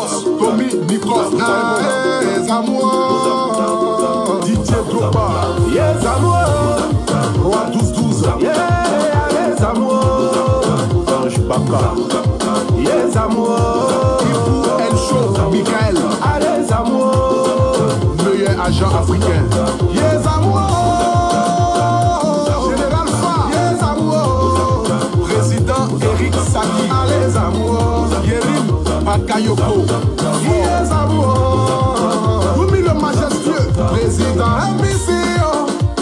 Boss, Tommy, Nikos, les amours. DJ Dropa, yes amours. Roi 12-12, yeah, les amours. Ange Baka, yes amours. Ipou El Show, Michael, les amours. Meilleur agent africain, yes amours. Général Fa, yes amours. Président Eric Saki, les amours. Yerim Bakayoko, yes amours. Oumi le majestueux, président MBCO.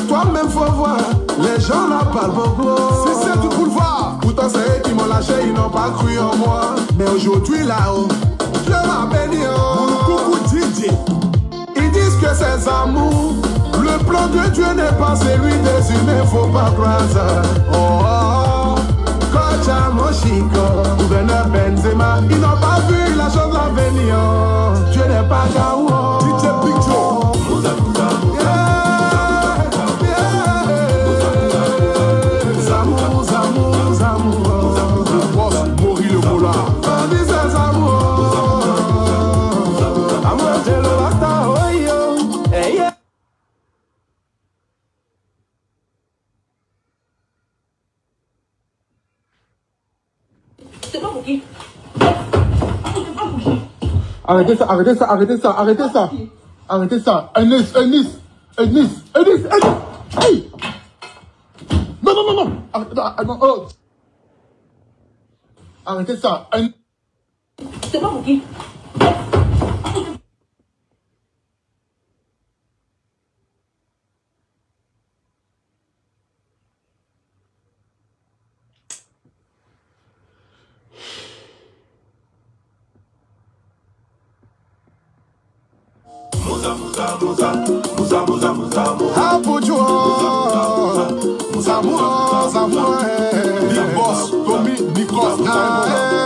Toi-même faut voir, les gens là parlent beaucoup. Si c'est du boulevard, pourtant c'est eux qui m'ont lâché, ils n'ont pas cru en moi. Mais aujourd'hui là-haut, Dieu m'a béni. Mon coucou DJ, ils disent que c'est amour. Le plan de Dieu n'est pas celui des humains, faut pas croire ça. Oh, oh, Kocha Moshiko, gouverneur Benzema, ils n'ont pas vu la chose à venir. Dieu n'est pas Gaou. DJ Big Joe. Arrêtez ça, arrêtez ça, arrêtez ça, arrêtez ça. Arrêtez ça. Ernest. Hey! Non. Oh. Arrêtez ça. C'est pas pour qui? Big Boss, Tommy, Nikos,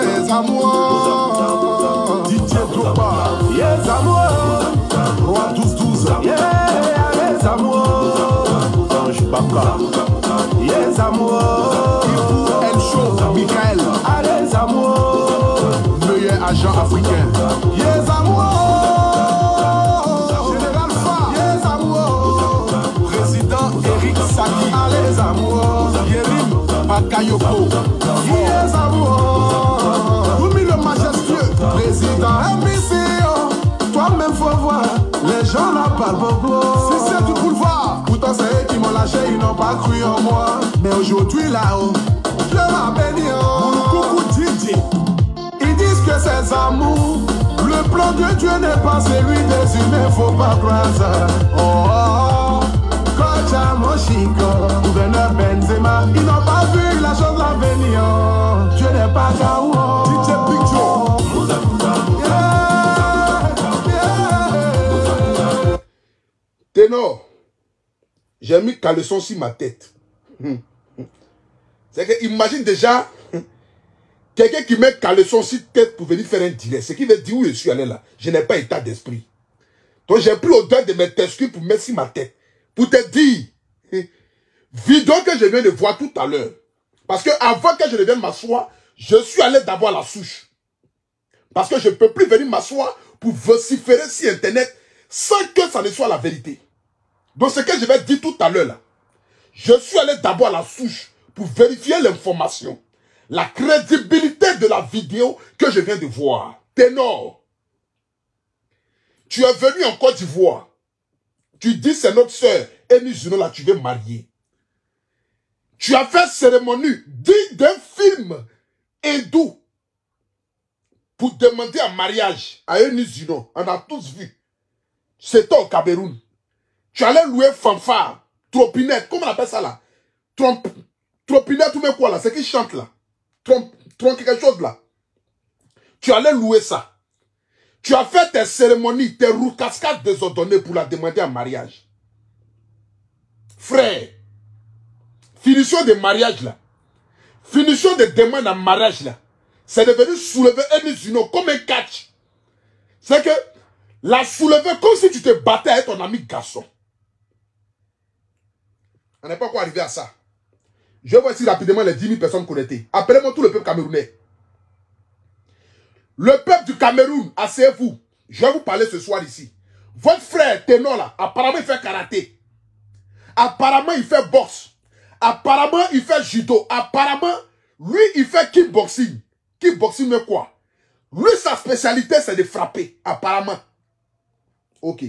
les amours. DJ Dropa, yes amours. Roi 12-12, yeah, les amours. Ange Baka, yes amours. Ipou El Show, Michael, les amours. Meilleur agent africain, yes amours. Général Fa, yes amours. Président Eric Saki, les amours. Yerim Bakayoko, yes amours. Oumi le majestueux, président MBCO. Toi-même faut voir, les gens là parlent beaucoup. Si c'est du boulevard, pourtant c'est eux qui m'ont lâché, ils n'ont pas cru en moi. Mais aujourd'hui là-haut, Dieu m'a béni. Mon coucou DJ, ils disent que c'est amour. Le plan de Dieu n'est pas celui des humains, faut pas croire ça. Oh, oh, Kocha Moshiko, gouverneur Benzema, ils n'ont pas vu la chose à venir. Dieu n'est pas Gaou. DJ Big Joe. Ténor, j'ai mis caleçon sur ma tête. C'est que, imagine déjà, quelqu'un qui met caleçon sur tête pour venir faire un direct. Ce qui veut dire où je suis allé là. Je n'ai pas état d'esprit. Donc j'ai pris l'odeur de mes testicules pour mettre sur ma tête. Pour te dire, vidéo que je viens de voir tout à l'heure. Parce que avant que je ne vienne m'asseoir, je suis allé d'abord à la souche. Parce que je ne peux plus venir m'asseoir pour vociférer sur Internet sans que ça ne soit la vérité. Donc ce que je vais dire tout à l'heure là, je suis allé d'abord à la souche pour vérifier l'information, la crédibilité de la vidéo que je viens de voir. Ténor, tu es venu en Côte d'Ivoire, tu dis c'est notre soeur, Eni Juno là, tu veux marier. Tu as fait cérémonie digne d'un film hindou pour demander un mariage à Eni Juno. On a tous vu. C'était au Cameroun. Tu allais louer fanfare, tropinette, comment on appelle ça là? Tropinette ou même quoi là? C'est qui chante là? Quelque chose là. Tu allais louer ça. Tu as fait tes cérémonies, tes roues cascades désordonnées pour la demander en mariage. Frère, finition de mariage là. Finition de demande en mariage là. C'est devenu soulever Eni Juno comme un catch. C'est que la soulever comme si tu te battais avec ton ami garçon. On n'est pas encore arrivé à ça. Je vois ici rapidement les 10 000 personnes connectées. Appelez-moi tout le peuple camerounais. Le peuple du Cameroun, asseyez-vous. Je vais vous parler ce soir ici. Votre frère Ténor là, apparemment il fait karaté. Apparemment il fait boxe. Apparemment il fait judo. Apparemment, lui il fait kickboxing. Kickboxing mais quoi? Lui sa spécialité c'est de frapper. Apparemment. Ok.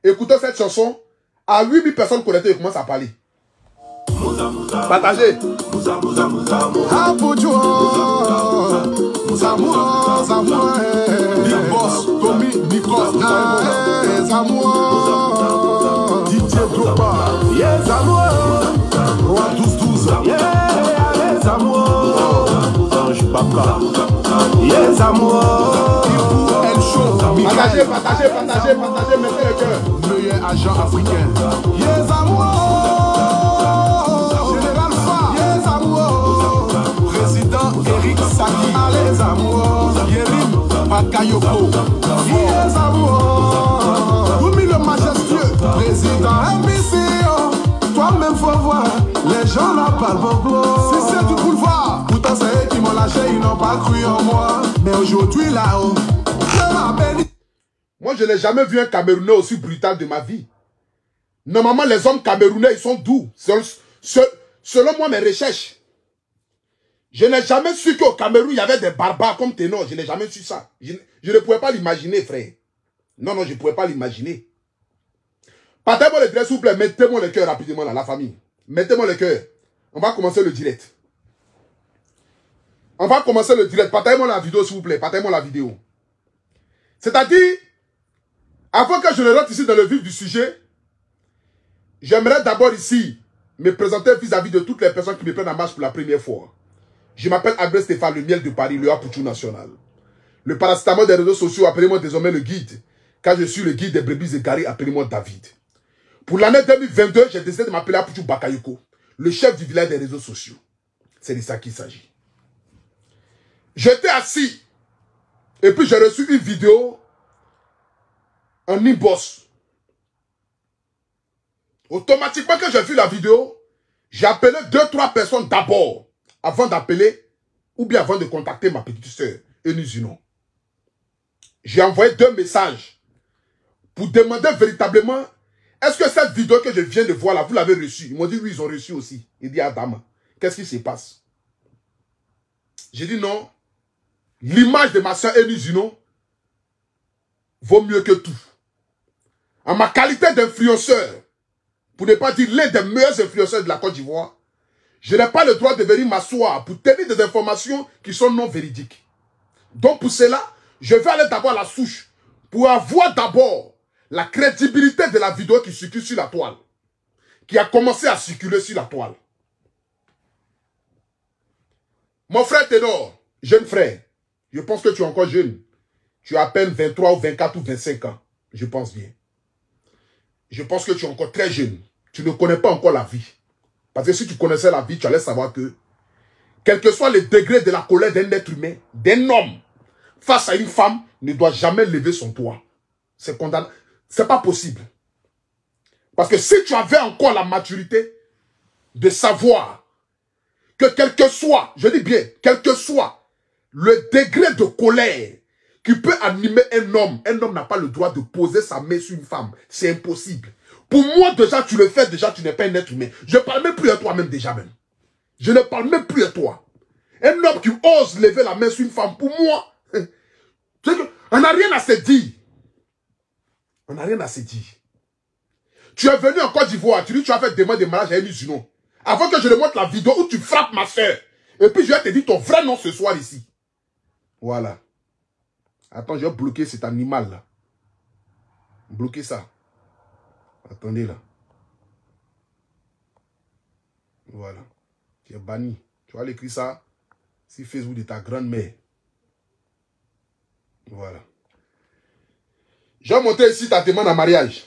Écoutez cette chanson. À 8000 personnes connectées, il commence à parler. Partagez. Big Boss, Tommy, Nikos, Didier Drogba, yes, Roi 12-12, yes, Ange Baka, yes, El Show, Partagez, mettez le cœur. meilleur agent africain, yes, Général Fa, yes, Président Eric Saki, allez, Yerim Bakayoko, yes, Oumi le majestueux, Président MBC, toi-même faut voir, les gens là parlent beaucoup. Si c'est du boulevard, pourtant c'est eux qui m'ont lâché, ils n'ont pas cru en moi. Mais aujourd'hui là-haut, je m'appelle. Moi, je n'ai jamais vu un Camerounais aussi brutal de ma vie. Normalement, les hommes camerounais, ils sont doux. Selon moi, mes recherches. Je n'ai jamais su qu'au Cameroun, il y avait des barbares comme Ténor. Je n'ai jamais su ça. Je ne pouvais pas l'imaginer, frère. Non, je ne pouvais pas l'imaginer. Partez-moi le direct, s'il vous plaît. Mettez-moi le cœur rapidement, là, la famille. Mettez-moi le cœur. On va commencer le direct. On va commencer le direct. Partez-moi la vidéo, s'il vous plaît. Partez-moi la vidéo. C'est-à-dire, avant que je ne rentre ici dans le vif du sujet, j'aimerais d'abord ici me présenter vis-à-vis de toutes les personnes qui me prennent en marche pour la première fois. Je m'appelle Albert Stéphane, le miel de Paris, le Apouchou national. Le paracétamol des réseaux sociaux, appelez-moi désormais le guide. Car je suis le guide des brebis égarées, appelez-moi David. Pour l'année 2022, j'ai décidé de m'appeler Apouchou Bakayoko, le chef du village des réseaux sociaux. C'est de ça qu'il s'agit. J'étais assis, et puis j'ai reçu une vidéo, un inbox. Automatiquement, quand j'ai vu la vidéo, j'ai appelé 2-3 personnes d'abord, avant d'appeler, ou bien avant de contacter ma petite soeur, Enuzinon. J'ai envoyé 2 messages pour demander véritablement, est-ce que cette vidéo que je viens de voir là, vous l'avez reçue? Ils m'ont dit oui, ils ont reçu aussi. Il dit Adam, qu'est-ce qui se passe? J'ai dit non. L'image de ma soeur Enuzinon vaut mieux que tout. En ma qualité d'influenceur, pour ne pas dire l'un des meilleurs influenceurs de la Côte d'Ivoire, je n'ai pas le droit de venir m'asseoir pour tenir des informations qui sont non véridiques. Donc pour cela, je vais aller d'abord à la souche pour avoir d'abord la crédibilité de la vidéo qui circule sur la toile, qui a commencé à circuler sur la toile. Mon frère Ténor, jeune frère, je pense que tu es encore jeune. Tu as à peine 23 ou 24 ou 25 ans, je pense bien. Je pense que tu es encore très jeune. Tu ne connais pas encore la vie. Parce que si tu connaissais la vie, tu allais savoir que, quel que soit le degré de la colère d'un être humain, d'un homme, face à une femme, ne doit jamais lever son toit. C'est condamné. C'est pas possible. Parce que si tu avais encore la maturité de savoir que quel que soit, je dis bien, quel que soit le degré de colère qui peut animer un homme n'a pas le droit de poser sa main sur une femme. C'est impossible. Pour moi, déjà, tu le fais, déjà, tu n'es pas un être humain. Je ne parle même plus à toi même, déjà même. Je ne parle même plus à toi. Un homme qui ose lever la main sur une femme, pour moi, on n'a rien à se dire. On n'a rien à se dire. Tu es venu en Côte d'Ivoire, tu dis que tu as fait demande de mariage à Enuzinon. Avant que je te montre la vidéo où tu frappes ma soeur. Et puis je vais te dire ton vrai nom ce soir ici. Voilà. Attends, je vais bloquer cet animal-là. Bloquer ça. Attendez là. Voilà. Tu es banni. Tu vas l'écrire ça sur Facebook de ta grand-mère. Voilà. Je vais montrer ici ta demande en mariage.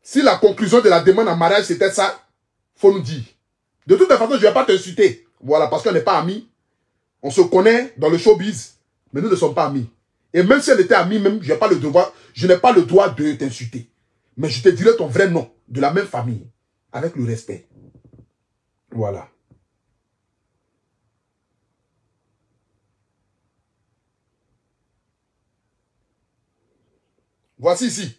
Si la conclusion de la demande en mariage c'était ça, faut nous dire. De toute façon, je ne vais pas t'insulter. Voilà, parce qu'on n'est pas amis. On se connaît dans le showbiz, mais nous ne sommes pas amis. Et même si on était amis, même, je n'ai pas le droit de t'insulter. Mais je te dirai ton vrai nom, de la même famille, avec le respect. Voilà. Voici ici.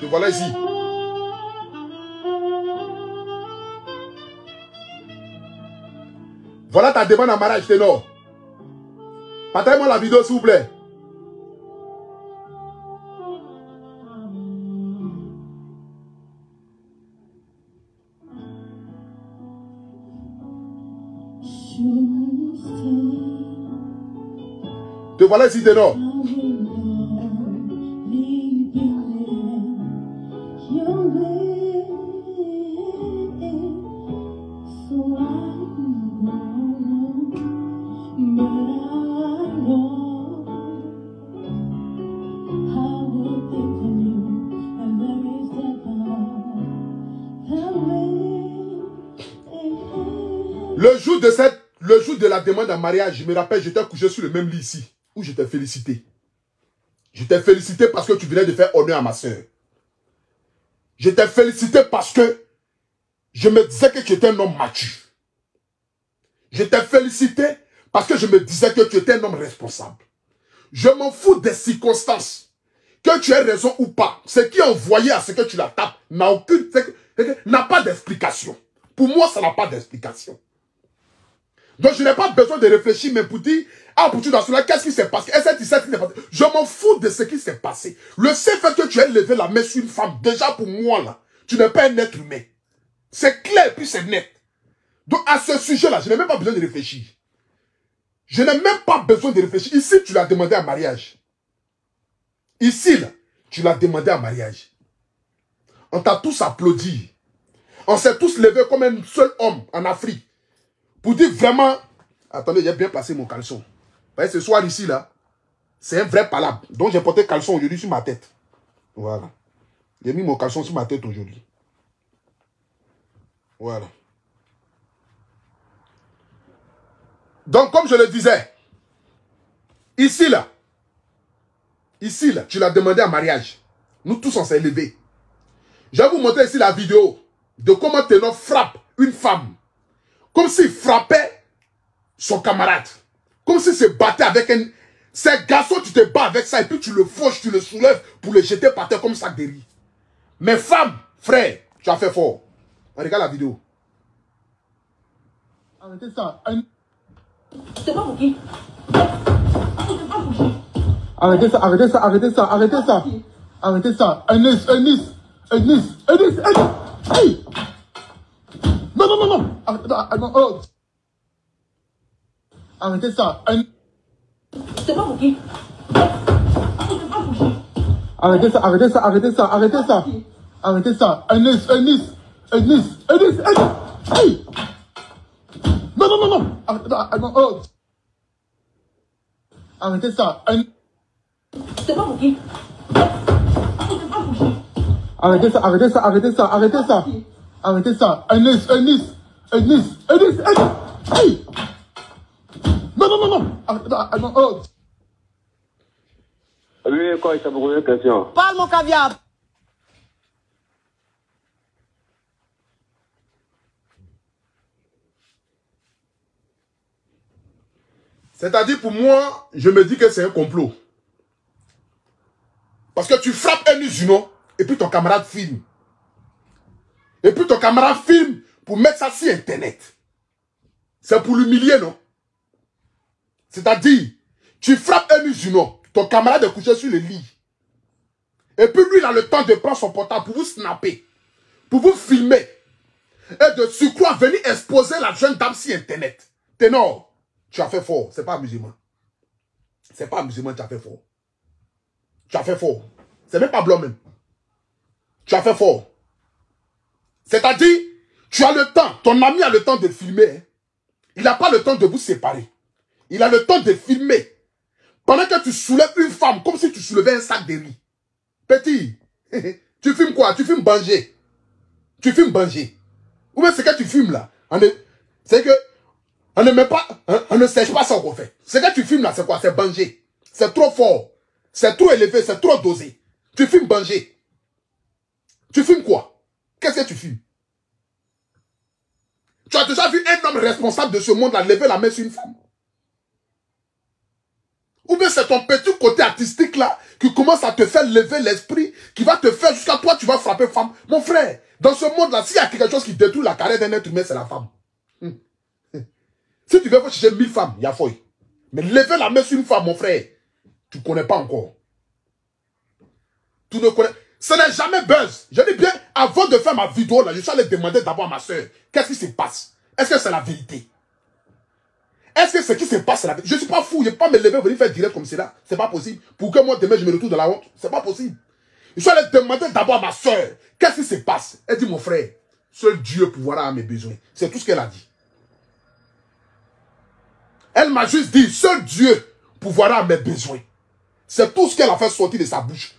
Te voilà ici. Voilà ta demande en mariage, Ténor. Partagez-moi la vidéo, s'il vous plaît. Te voilà ici, Ténor. Le jour de la demande en mariage, je me rappelle, j'étais couché sur le même lit ici, où je t'ai félicité. Je t'ai félicité parce que tu venais de faire honneur à ma soeur. Je t'ai félicité parce que je me disais que tu étais un homme mature. Je t'ai félicité parce que je me disais que tu étais un homme responsable. Je m'en fous des circonstances. Que tu aies raison ou pas, ce qui est envoyé à ce que tu la tapes n'a pas d'explication. Pour moi, ça n'a pas d'explication. Donc je n'ai pas besoin de réfléchir, mais pour dire, ah, pour tout dans cela, qu'est-ce qui s'est passé? Je m'en fous de ce qui s'est passé. Le seul fait que tu aies levé la main sur une femme, déjà pour moi, là, tu n'es pas un être humain. C'est clair, puis c'est net. Donc à ce sujet-là, je n'ai même pas besoin de réfléchir. Je n'ai même pas besoin de réfléchir. Ici, tu l'as demandé en mariage. Ici, là, tu l'as demandé en mariage. On t'a tous applaudi. On s'est tous levés comme un seul homme en Afrique. Pour dire vraiment... Attendez, j'ai bien placé mon caleçon. Vous voyez, ce soir ici, là, c'est un vrai palabre. Donc j'ai porté le caleçon aujourd'hui sur ma tête. Voilà. J'ai mis mon caleçon sur ma tête aujourd'hui. Voilà. Donc, comme je le disais, ici, là, tu l'as demandé en mariage. Nous tous, on s'est levés. Je vais vous montrer ici la vidéo de comment Ténor frappe une femme. Comme s'il frappait son camarade. Comme s'il se battait avec un... Ces garçons, tu te bats avec ça et puis tu le fauches, tu le soulèves pour le jeter par terre comme sac de riz. Mais femme, frère, tu as fait fort. On regarde la vidéo. Arrêtez ça. C'est pas pour qui? Arrêtez ça, arrêtez ça, arrêtez ça, arrêtez ça. Arrêtez ça. Ernest. Hey! Non. Arrêtez ça. C'est pas pour qui? Arrêtez ça. Arrêtez ça. Ernest. Hey! Non. Arrêtez ça. C'est pas pour qui? Arrêtez ça. Ernest. Hey! Non. Oui, quoi, il t'a posé une question. Parle mon caviar. C'est-à-dire pour moi, je me dis que c'est un complot. Parce que tu frappes un musulman et puis ton camarade filme. Et puis ton camarade filme pour mettre ça sur Internet. C'est pour l'humilier, non? C'est-à-dire, tu frappes un musulman, ton camarade est couché sur le lit. Et puis lui, il a le temps de prendre son portable pour vous snapper, pour vous filmer. Et de surcroît, venir exposer la jeune dame sur Internet. Ténor, tu as fait fort, c'est pas amusement. C'est pas amusement, tu as fait fort. Tu as fait fort. C'est même pas blanc même. Tu as fait fort. C'est-à-dire, tu as le temps, ton ami a le temps de filmer. Hein. Il n'a pas le temps de vous séparer. Il a le temps de filmer. Pendant que tu soulèves une femme, comme si tu soulevais un sac de riz. Petit, tu filmes quoi? Tu filmes Banger. Tu filmes Banger. Ou bien c'est que tu filmes là. C'est que, on ne met pas, on ne sèche pas ça qu'on fait. Ce que tu filmes là, c'est quoi? C'est Banger. C'est trop fort. C'est trop élevé, c'est trop dosé. Tu filmes Banger. Tu filmes quoi? Qu'est-ce que tu filmes? Tu as déjà vu un homme responsable de ce monde-là lever la main sur une femme? Ou bien c'est ton petit côté artistique là qui commence à te faire lever l'esprit, qui va te faire jusqu'à toi, tu vas frapper femme. Mon frère, dans ce monde-là, s'il y a quelque chose qui détruit la carrière d'un être humain, c'est la femme. Si tu veux chercher 1000 femmes, il y a fouille. Mais lever la main sur une femme, mon frère, tu ne connais pas encore. Tu ne connais. Ce n'est jamais buzz. Je dis bien, avant de faire ma vidéo là, je suis allé demander d'abord à ma soeur, qu'est-ce qui se passe? Est-ce que c'est la vérité? Est-ce que ce qui se passe, c'est la vérité? Je ne suis pas fou, je ne vais pas me lever venir faire direct comme cela. Ce n'est pas possible. Pour que moi demain je me retrouve dans la honte, ce n'est pas possible. Je suis allé demander d'abord à ma soeur, qu'est-ce qui se passe? Elle dit, mon frère, seul Dieu pourvoira à mes besoins. C'est tout ce qu'elle a dit. Elle m'a juste dit, seul Dieu pourvoira à mes besoins. C'est tout ce qu'elle a fait sortir de sa bouche.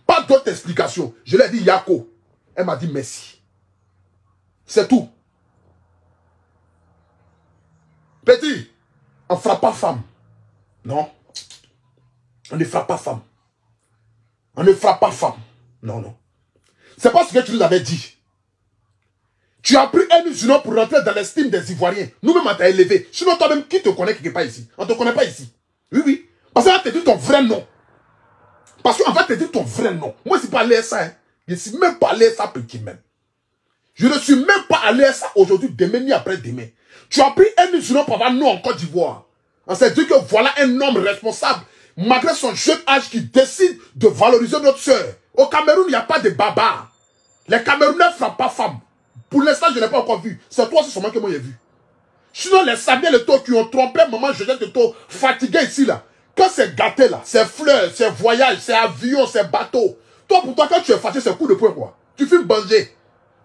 Pas d'autre explication. Je lui ai dit, Yako. Elle m'a dit, merci. C'est tout. Petit, on ne frappe pas femme. Non. On ne frappe pas femme. On ne frappe pas femme. Non, non. C'est pas ce que tu nous avais dit. Tu as pris un musulman pour rentrer dans l'estime des Ivoiriens. Nous-mêmes, on t'a élevé. Sinon, toi-même, qui te connaît quelque part ici? On ne te connaît pas ici. Oui, oui. Parce qu'on va te dire ton vrai nom. Parce qu'on va te dire ton vrai nom. Moi, je ne suis pas allé à ça. Hein. Je ne suis même pas allé à ça petit même. Je ne suis même pas allé à ça aujourd'hui, demain, ni après-demain. Tu as pris un musulman pour avoir nous en Côte d'Ivoire. On s'est dit que voilà un homme responsable, malgré son jeune âge, qui décide de valoriser notre soeur. Au Cameroun, il n'y a pas de barbares. Les Camerounais ne frappent pas femmes. Pour l'instant, je n'ai pas encore vu. C'est toi, c'est seulement que moi j'ai vu. Sinon, les sabiens, les taux qui ont trompé maman, je jette le taux fatigué ici, là. Quand c'est gâté, là, c'est fleurs, c'est voyage, c'est avion, c'est bateau. Toi, pour toi, quand tu es fâché, c'est coup de poing, quoi. Tu fumes banger.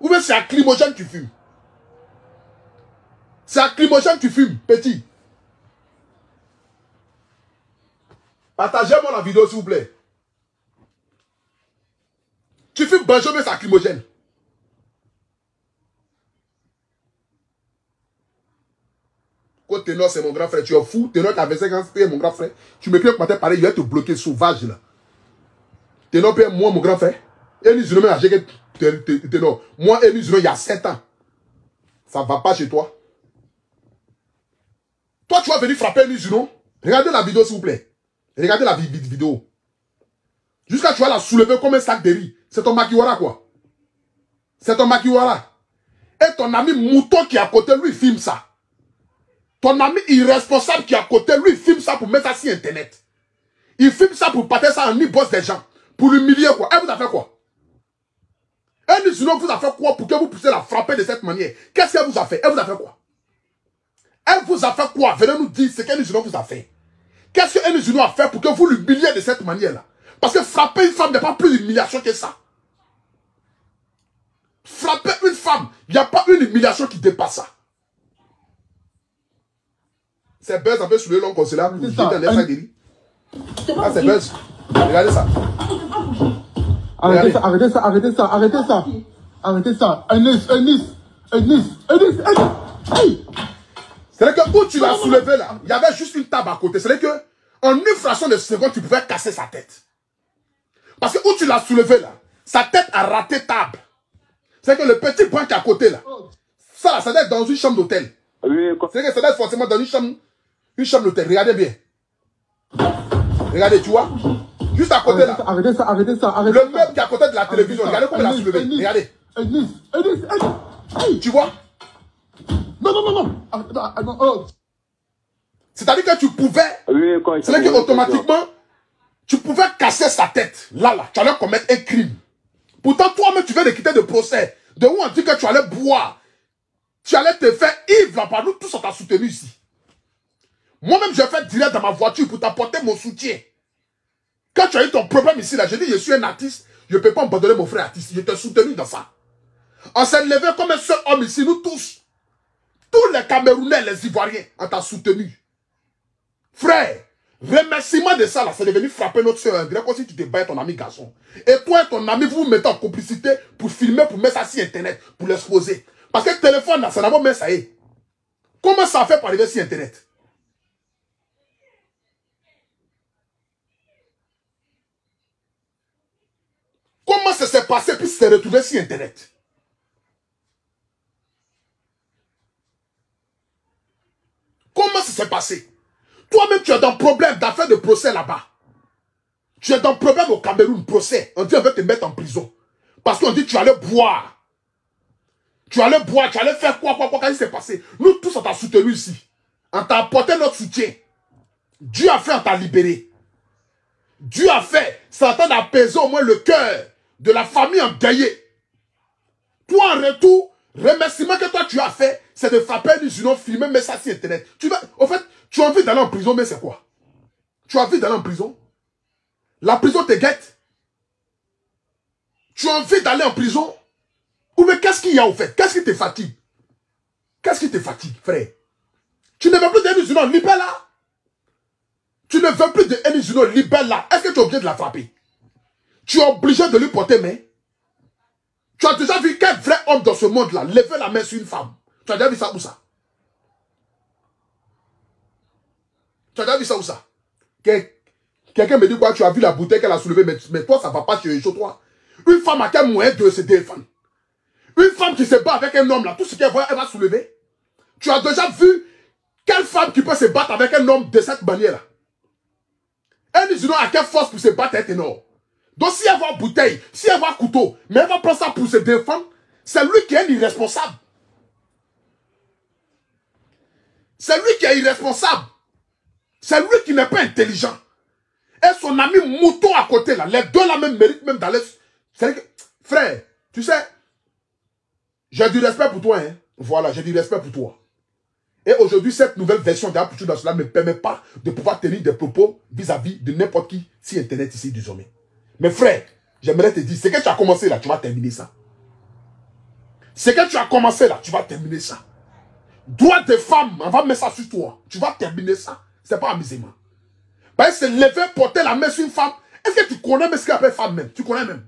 Ou bien c'est acrymogène que tu fumes. C'est acrymogène que tu fumes, petit. Partagez-moi la vidéo, s'il vous plaît. Tu fumes banger, mais c'est acrymogène. Quand Ténor, c'est mon grand frère, tu es fou. Ténor qui avait 50 ans, c'est mon grand frère. Tu me cries que matin pareil, il va te bloquer sauvage là. Ténor, moi, mon grand frère. Élie Zuno, Ténor. Moi, Élie Zuno, il y a 7 ans. Ça ne va pas chez toi. Toi, tu vas venir frapper Élie Zuno. Regardez la vidéo, s'il vous plaît. Regardez la vidéo. Jusqu'à tu vas la soulever comme un sac de riz. C'est ton makiwara, quoi. C'est ton makiwara. Et ton ami mouton qui est à côté, lui, filme ça. Ton ami irresponsable qui est à côté, lui, il filme ça pour mettre ça sur Internet. Il filme ça pour partager ça en e-boss des gens. Pour l'humilier, quoi. Elle vous a fait quoi? Elle vous a fait quoi pour que vous puissiez la frapper de cette manière? Qu'est-ce qu'elle vous a fait? Elle vous a fait quoi? Elle vous a fait quoi? Venez nous dire ce qu'elle vous a fait. Qu'est-ce qu'elle a fait pour que vous l'humiliez de cette manière-là? Parce que frapper une femme n'est pas plus d'humiliation que ça. Frapper une femme, il n'y a pas une humiliation qui dépasse ça. C'est Buzz un peu sur le long comme cela. Ah, c'est Buzz. Regardez ça. Arrêtez ça, arrêtez ça, arrêtez ça, arrêtez ça. Arrêtez ça. Hey! C'est-à-dire que où tu l'as soulevé là, il y avait juste une table à côté. C'est-à-dire que en une fraction de seconde, tu pouvais casser sa tête. Parce que où tu l'as soulevé là, sa tête a raté table. C'est-à-dire que le petit point qui est à côté là, ça là, ça doit être dans une chambre d'hôtel. C'est-à-dire que ça doit être forcément dans une chambre d'hôtel. Regardez bien. Regardez, tu vois. Juste à côté là. Arrêtez ça, arrêtez ça, arrêtez le ça. meuble qui est à côté de la télévision. Regardez comment il a soulevé. Regardez. Tu vois. Non. C'est-à-dire que tu pouvais. C'est-à-dire qu'automatiquement, tu pouvais casser sa tête. Là, tu allais commettre un crime. Pourtant, toi-même, tu viens de quitter le procès. De où on dit que tu allais boire. Tu allais te faire ivre là par nous, tous on t'a soutenu ici. Moi-même, j'ai fait direct dans ma voiture pour t'apporter mon soutien. Quand tu as eu ton problème ici, là, je dis, je suis un artiste, je ne peux pas abandonner mon frère artiste. Je t'ai soutenu dans ça. On s'est levé comme un seul homme ici, nous tous. Tous les Camerounais, les Ivoiriens, on t'a soutenu. Frère, remerciement de ça, là, c'est de venir frapper notre soeur. Comme si tu te bats ton ami garçon. Et toi et ton ami, vous vous mettez en complicité pour filmer, pour mettre ça sur Internet, pour l'exposer. Parce que le téléphone, là, ça n'a pas mis ça y est. Comment ça a fait pour arriver sur Internet? Comment ça s'est passé puis s'est retrouvé sur Internet? s'est passé. Toi-même, tu es dans problème d'affaires de procès là-bas. Tu es dans problème au Cameroun, procès. On dit on veut te mettre en prison. Parce qu'on dit tu allais boire. Tu allais boire, tu allais faire quoi, qu'est-ce qui s'est passé? Nous tous, on t'a soutenu ici. On t'a apporté notre soutien. Dieu a fait, on t'a libéré. Dieu a fait, ça t'a d'apaiser au moins le cœur de la famille endeuillée. Toi, en retour, remerciement que toi tu as fait, c'est de frapper un musulman, filmer, mettre ça sur Internet. Au fait, tu as envie d'aller en prison, mais c'est quoi? Tu as envie d'aller en prison? La prison te guette? Tu as envie d'aller en prison? Ou mais qu'est-ce qu'il y a au fait? Qu'est-ce qui te fatigue? Qu'est-ce qui te fatigue, frère? Tu ne veux plus d'un musulman, libère là. Tu ne veux plus d'un musulman, libère là. Est-ce que tu es obligé de la frapper? Tu es obligé de lui porter main? Tu as déjà vu quel vrai homme dans ce monde-là lever la main sur une femme? Tu as déjà vu ça où ça? Tu as déjà vu ça où ça? Quelqu'un me dit quoi? Tu as vu la bouteille qu'elle a soulevée, mais toi, ça ne va pas chez toi. Une femme a quel moyen de se défendre? Une femme qui se bat avec un homme là, tout ce qu'elle voit, elle va soulever. Tu as déjà vu quelle femme qui peut se battre avec un homme de cette manière-là? Un musulman a quelle force pour se battre est énorme. Donc si elle voit bouteille, si elle voit couteau, mais elle va prendre ça pour se défendre, c'est lui qui est irresponsable. C'est lui qui est irresponsable. C'est lui qui n'est pas intelligent. Et son ami mouton à côté là, les deux là même méritent même d'aller... Frère, tu sais, j'ai du respect pour toi, hein. Voilà, j'ai du respect pour toi. Et aujourd'hui, cette nouvelle version d'Apoutou dans cela ne me permet pas de pouvoir tenir des propos vis-à-vis de n'importe qui sur Internet ici désormais. Mais frère, j'aimerais te dire, ce que tu as commencé là, tu vas terminer ça. Ce que tu as commencé là, tu vas terminer ça. Droit des femmes, on va mettre ça sur toi. Tu vas terminer ça. C'est pas amusement. Parce que c'est lever, porter la main sur une femme. Est-ce que tu connais même ce qu'on appelle femme même? Tu connais même?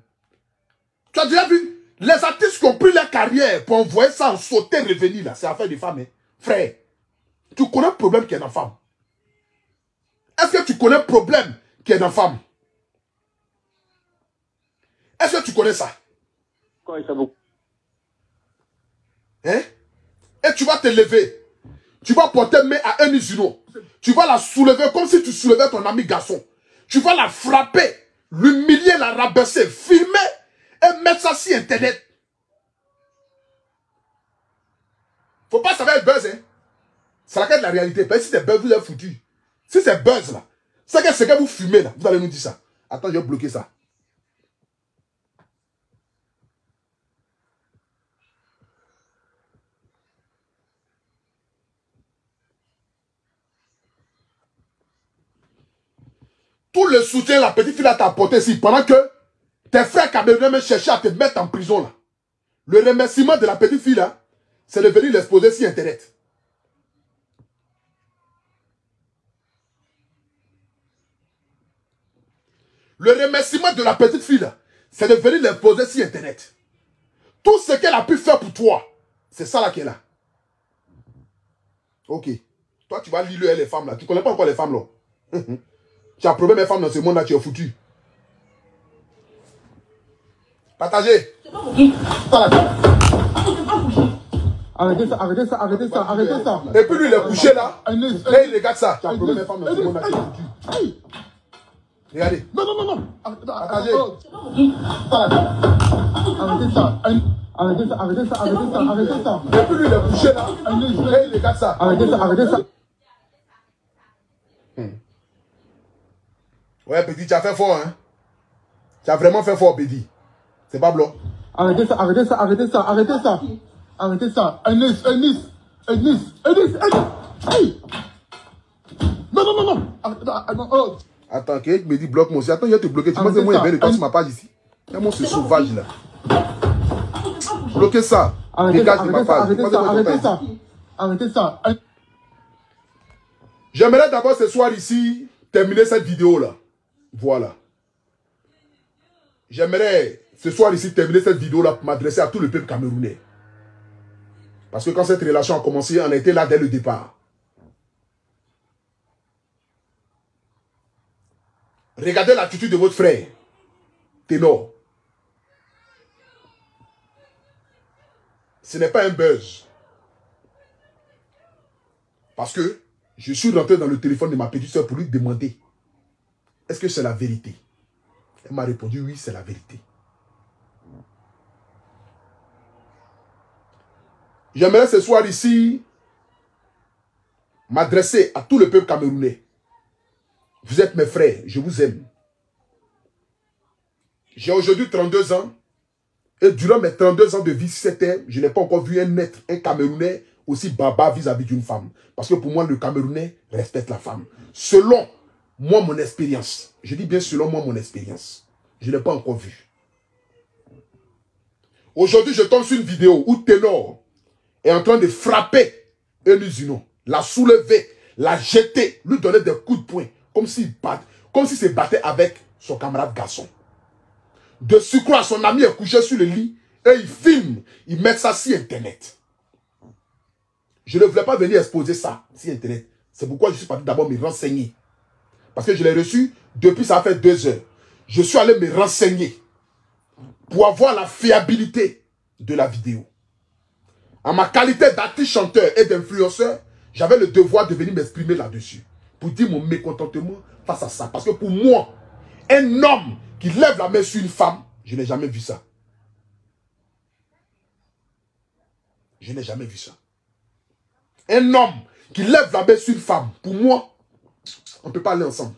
Tu as déjà vu? Les artistes qui ont pris leur carrière pour envoyer ça en sauter, revenir là, c'est affaire des femmes. Hein? Frère, tu connais le problème qui est dans la femme? Est-ce que tu connais le problème qui est dans la femme? Est-ce que tu connais ça? Hein? Et tu vas te lever. Tu vas porter main à un musulman. Tu vas la soulever comme si tu soulevais ton ami garçon. Tu vas la frapper, l'humilier, la rabaisser, filmer et mettre ça sur Internet. Faut pas savoir le buzz, hein. C'est laquelle la réalité. Parce que si c'est buzz, vous êtes foutu. Si c'est buzz là, c'est que ce que vous fumez là, vous allez nous dire ça. Attends, je vais bloquer ça. Tout le soutien la petite fille t'a apporté ici, pendant que tes frères camerounais me cherchaient à te mettre en prison là. Le remerciement de la petite fille là, c'est de venir l'exposer sur Internet. Le remerciement de la petite fille là, c'est de venir l'exposer sur Internet. Tout ce qu'elle a pu faire pour toi, c'est ça là qui est là. Ok. Toi tu vas lire les femmes là. Tu connais pas encore les femmes là. Tu as problème les femmes dans ce monde là, tu es foutu. Partagez. C'est pas Moki. Arrêtez ça, arrêtez ça, arrêtez ça, arrêtez ça. Et puis lui il est couché là. Là il regarde ça. Tu as problème les femmes dans ce monde là, tu es foutu. Regardez. Non, non, non, non. Partagez. C'est pas Moki. Arrêtez ça. Arrêtez ça, arrêtez ça, arrêtez ça, arrêtez ça. Et puis lui il est couché là. Là il regarde ça. Arrêtez ça, arrêtez ça. Ouais, Bédi, tu as fait fort, hein. Tu as vraiment fait fort, Bédi. C'est pas blanc. Arrêtez ça, arrêtez ça, arrêtez ça, arrêtez ça. Arrêtez ça. Ernest. Hey. Non, non, non, non. Oh. Attends, que Bédi bloque moi aussi. Attends, je vais te bloquer. Tu penses que moi, il y avait de toi sur ma page ici. Regarde-moi ce sauvage là. Bloquez ça. Dégage de ma page. Arrêtez ça. J'aimerais d'abord ce soir ici terminer cette vidéo là. Voilà. J'aimerais ce soir ici terminer cette vidéo là pour m'adresser à tout le peuple camerounais. Parce que quand cette relation a commencé, on était là dès le départ. Regardez l'attitude de votre frère, Ténor. Ce n'est pas un buzz. Parce que Je suis rentré dans le téléphone de ma petite soeur pour lui demander est-ce que c'est la vérité? Elle m'a répondu oui, c'est la vérité. J'aimerais ce soir ici m'adresser à tout le peuple camerounais. Vous êtes mes frères, je vous aime. J'ai aujourd'hui 32 ans et durant mes 32 ans de vie sur cette terre, je n'ai pas encore vu un être, un Camerounais aussi barbare vis-à-vis d'une femme. Parce que pour moi, le Camerounais respecte la femme. Selon moi, mon expérience. Je dis bien selon moi, mon expérience. Je n'ai pas encore vu. Aujourd'hui, je tombe sur une vidéo où Ténor est en train de frapper un musulman, la soulever, la jeter, lui donner des coups de poing, comme s'il se battait avec son camarade garçon. De surcroît, son ami est couché sur le lit et il filme, il met ça sur Internet. Je ne voulais pas venir exposer ça sur Internet. C'est pourquoi je suis parti d'abord me renseigner. Parce que je l'ai reçu depuis ça fait 2 heures. Je suis allé me renseigner pour avoir la fiabilité de la vidéo. En ma qualité d'artiste chanteur et d'influenceur, j'avais le devoir de venir m'exprimer là-dessus. Pour dire mon mécontentement face à ça. Parce que pour moi, un homme qui lève la main sur une femme, je n'ai jamais vu ça. Je n'ai jamais vu ça. Un homme qui lève la main sur une femme, pour moi, on ne peut pas aller ensemble.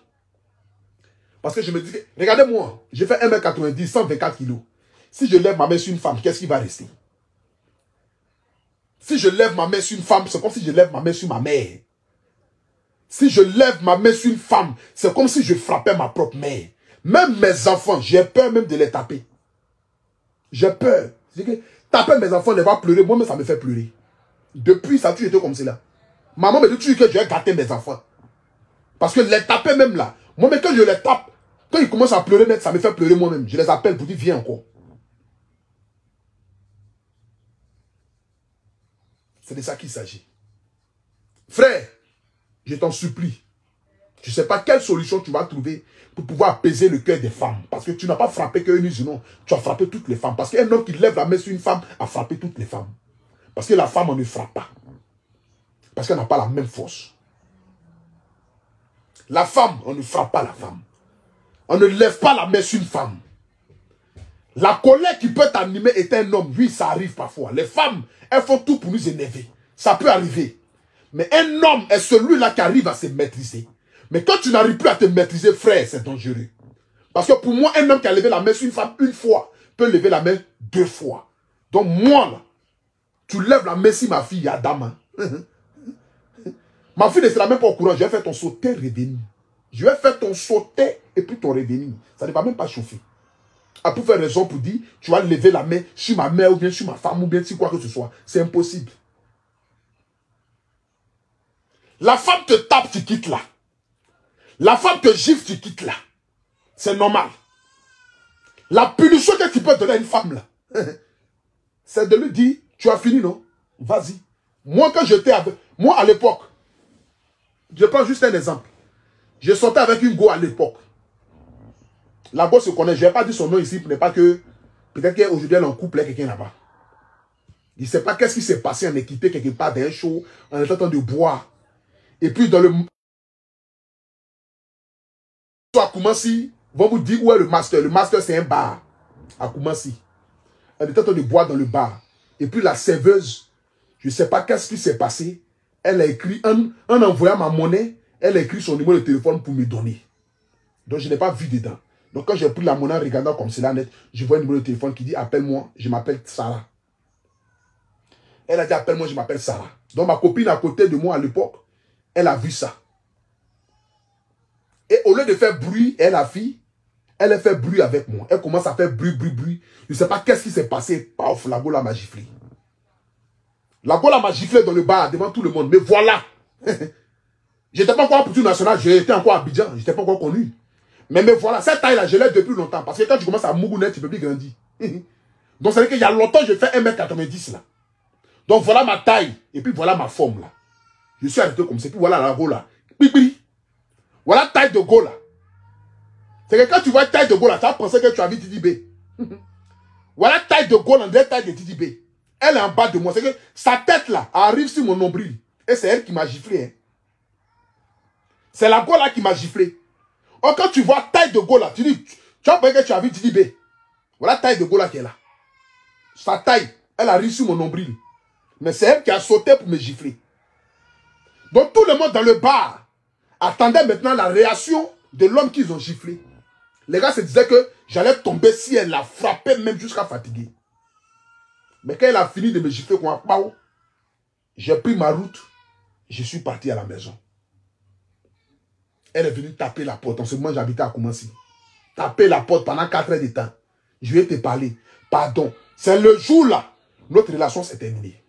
Parce que je me dis, regardez-moi, j'ai fait 1m90, 124 kg. Si je lève ma main sur une femme, qu'est-ce qui va rester? Si je lève ma main sur une femme, c'est comme si je lève ma main sur ma mère. Si je lève ma main sur une femme, c'est comme si je frappais ma propre mère. Même mes enfants, j'ai peur même de les taper. J'ai peur. Taper mes enfants, les voir pleurer, moi-même ça me fait pleurer. Depuis, ça a toujours été comme cela. Maman me dit toujours que je vais gâter mes enfants. Parce que les taper même là, moi-même quand je les tape, quand ils commencent à pleurer net, ça me fait pleurer moi-même. Je les appelle pour dire viens encore. C'est de ça qu'il s'agit. Frère, je t'en supplie. Je ne sais pas quelle solution tu vas trouver pour pouvoir apaiser le cœur des femmes. Parce que tu n'as pas frappé qu'un musulman, tu as frappé toutes les femmes. Parce qu'un homme qui lève la main sur une femme a frappé toutes les femmes. Parce que la femme, on ne frappe pas. Parce qu'elle n'a pas la même force. La femme, on ne frappe pas la femme. On ne lève pas la main sur une femme. La colère qui peut t'animer est un homme. Oui, ça arrive parfois. Les femmes, elles font tout pour nous énerver. Ça peut arriver. Mais un homme est celui-là qui arrive à se maîtriser. Mais quand tu n'arrives plus à te maîtriser, frère, c'est dangereux. Parce que pour moi, un homme qui a levé la main sur une femme une fois, peut lever la main 2 fois. Donc moi, là, tu lèves la main sur ma fille, Adam. Ma fille ne sera même pas au courant. Je vais faire ton sauter revenu. Je vais faire ton sauter et puis ton revenu. Ça ne va même pas chauffer. À pour faire raison pour dire, tu vas lever la main sur ma mère ou bien sur ma femme ou bien sur quoi que ce soit. C'est impossible. La femme te tape, tu quittes là. La femme te gifle, tu quittes là. C'est normal. La punition que tu peux donner à une femme là, c'est de lui dire, tu as fini, non? Vas-y. Moi, quand j'étais avec... Moi, à l'époque, je prends juste un exemple. Je sortais avec une go à l'époque. La go se connaît. Je n'ai pas dit son nom ici, pour ne pas que... Peut-être qu'aujourd'hui, elle est en couple avec quelqu'un là-bas. Il ne sait pas qu'est-ce qui s'est passé en équipé quelque part d'un show, en étant en train de boire. Et puis, dans le... À Koumassi, vont vous dire où est le master. Le master, c'est un bar. À Koumassi. Elle était en train de boire dans le bar. Et puis, la serveuse, je ne sais pas qu'est-ce qui s'est passé. Elle a écrit, en envoyant ma monnaie, elle a écrit son numéro de téléphone pour me donner. Donc, je n'ai pas vu dedans. Donc, quand j'ai pris la monnaie en regardant comme cela net, je vois un numéro de téléphone qui dit « Appelle-moi, je m'appelle Sarah ». Elle a dit « Appelle-moi, je m'appelle Sarah ». Donc, ma copine à côté de moi à l'époque, elle a vu ça. Et au lieu de faire bruit, elle a fait bruit avec moi. Elle commence à faire bruit. Je ne sais pas qu'est-ce qui s'est passé. Paf, la gola m'a giflé. La gola m'a giflé dans le bar devant tout le monde. Mais voilà. Je n'étais pas encore en culture nationale. J'étais encore à Abidjan. Je n'étais pas encore connu. Mais voilà, cette taille-là, je l'ai depuis longtemps. Parce que quand tu commences à mougounette, tu peux plus grandir. Donc, ça veut dire qu'il y a longtemps, je fais 1m90 là. Donc, voilà ma taille. Et puis, voilà ma forme là. Je suis arrêté comme ça. Et puis, voilà la gola. Voilà taille de go là. C'est que quand tu vois taille de go là, tu vas penser que tu as vu Didi B. Voilà taille de go là, taille de Didi B. Elle est en bas de moi. C'est que sa tête là arrive sur mon nombril. Et c'est elle qui m'a giflé. Hein. C'est la go là qui m'a giflé. Or, quand tu vois taille de go là, tu dis, tu as pas que tu as vu, tu dis, B. Voilà taille de go là qui est là. Sa taille, elle a ri sur mon nombril. Mais c'est elle qui a sauté pour me gifler. Donc tout le monde dans le bar attendait maintenant la réaction de l'homme qu'ils ont giflé. Les gars se disaient que j'allais tomber si elle l'a frappé même jusqu'à fatiguer. Mais quand elle a fini de me gifler, j'ai pris ma route, je suis parti à la maison. Elle est venue taper la porte. En ce moment, j'habitais à Koumassi. Taper la porte pendant 4 heures de temps. Je vais te parler. Pardon. C'est le jour là, notre relation s'est terminée.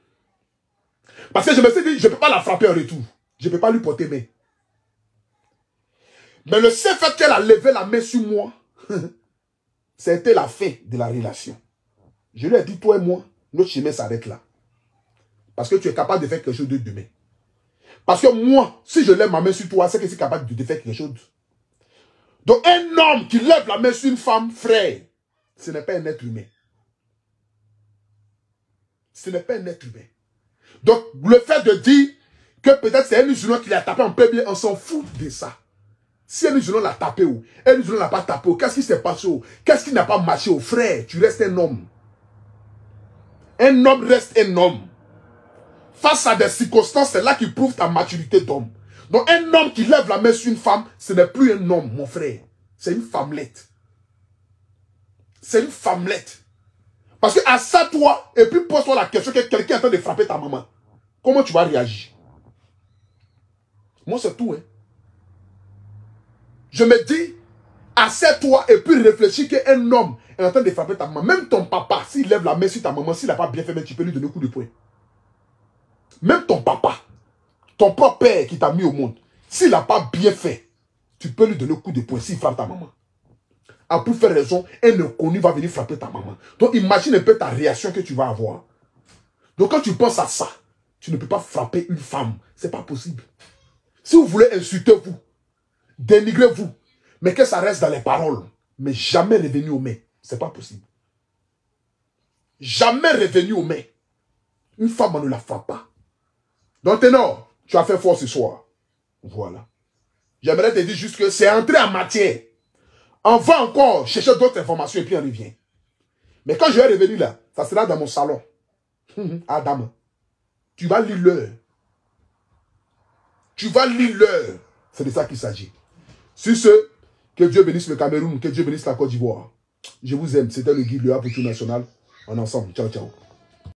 Parce que je me suis dit, je ne peux pas la frapper en retour. Je ne peux pas lui porter main. Mais le seul fait qu'elle a levé la main sur moi, c'était la fin de la relation. Je lui ai dit, toi et moi, notre chemin s'arrête là. Parce que tu es capable de faire quelque chose de demain. Parce que moi, si je lève ma main sur toi, c'est que je suis capable de faire quelque chose. Donc un homme qui lève la main sur une femme, frère, ce n'est pas un être humain. Ce n'est pas un être humain. Donc le fait de dire que peut-être c'est un musulman qui l'a tapé en plein bien, on s'en fout de ça. Si un musulman l'a tapé ou un musulman l'a pas tapé, qu'est-ce qui s'est passé? Qu'est-ce qui n'a pas marché au frère? Tu restes un homme. Un homme reste un homme. Face à des circonstances, c'est là qu'il prouve ta maturité d'homme. Donc un homme qui lève la main sur une femme, ce n'est plus un homme, mon frère. C'est une femmelette. C'est une femmelette. Parce que assis-toi et puis pose-toi la question que quelqu'un est en train de frapper ta maman. Comment tu vas réagir? Moi, c'est tout. Hein. Je me dis, assieds-toi et puis réfléchis qu'un homme est en train de frapper ta maman. Même ton papa, s'il lève la main sur ta maman, s'il n'a pas bien fait, tu peux lui donner un coup de poing. Même ton papa, ton propre père qui t'a mis au monde, s'il n'a pas bien fait, tu peux lui donner un coup de poing s'il frappe ta maman. À pour faire raison, un inconnu va venir frapper ta maman. Donc imagine un peu ta réaction que tu vas avoir. Donc quand tu penses à ça, tu ne peux pas frapper une femme. Ce n'est pas possible. Si vous voulez insulter vous, dénigrer vous, mais que ça reste dans les paroles, mais jamais revenu aux mains. Ce n'est pas possible. Jamais revenu aux mains. Une femme, on ne la frappe pas. Donc Ténor, tu as fait fort ce soir. Voilà. J'aimerais te dire juste que c'est entré en matière. On va encore chercher d'autres informations et puis on revient. Mais quand je vais revenir là, ça sera dans mon salon. Adam, tu vas lire l'heure. Tu vas lire l'heure. C'est de ça qu'il s'agit. Sur ce, que Dieu bénisse le Cameroun, que Dieu bénisse la Côte d'Ivoire. Je vous aime. C'était le guide Le Havre National. On est ensemble. Ciao, ciao.